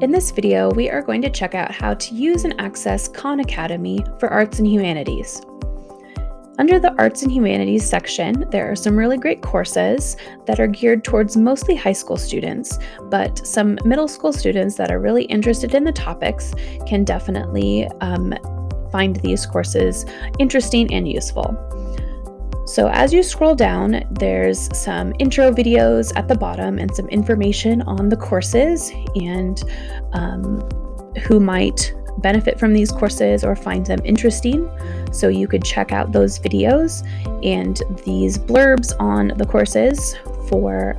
In this video, we are going to check out how to use and access Khan Academy for Arts and Humanities. Under the Arts and Humanities section, there are some really great courses that are geared towards mostly high school students, but some middle school students that are really interested in the topics can definitely find these courses interesting and useful. So as you scroll down, there's some intro videos at the bottom and some information on the courses and who might benefit from these courses or find them interesting. So you could check out those videos and these blurbs on the courses for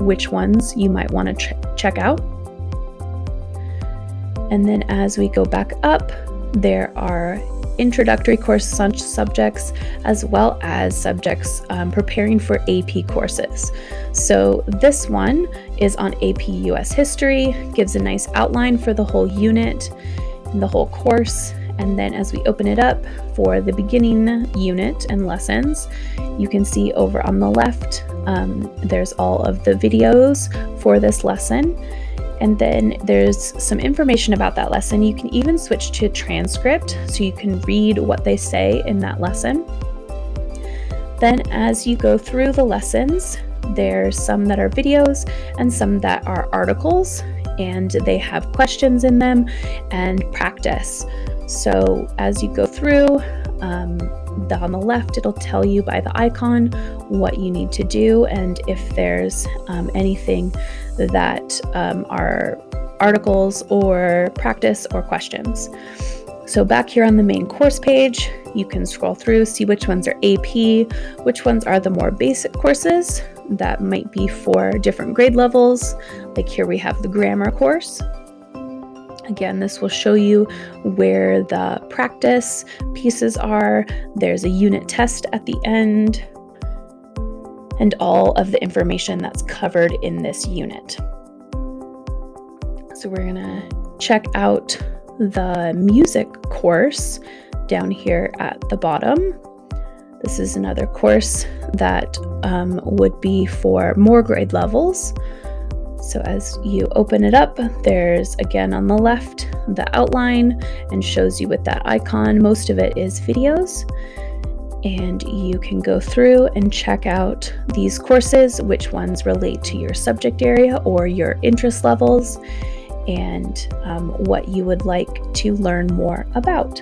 which ones you might want to check out. And then as we go back up, there are introductory course subjects as well as subjects preparing for AP courses. So this one is on AP US History, gives a nice outline for the whole unit and the whole course. And then as we open it up for the beginning unit and lessons, you can see over on the left, there's all of the videos for this lesson. And then there's some information about that lesson. You can even switch to transcript so you can read what they say in that lesson. Then as you go through the lessons, there's some that are videos and some that are articles, and they have questions in them and practice. So as you go through, on the left, it'll tell you by the icon what you need to do and if there's anything that are articles or practice or questions. So back here on the main course page, you can scroll through, see which ones are AP, which ones are the more basic courses that might be for different grade levels. Like here we have the grammar course. Again, this will show you where the practice pieces are. There's a unit test at the end and all of the information that's covered in this unit. So we're gonna check out the music course down here at the bottom. This is another course that would be for more grade levels. So as you open it up, there's again on the left the outline and shows you with that icon. Most of it is videos, and you can go through and check out these courses, which ones relate to your subject area or your interest levels, and what you would like to learn more about.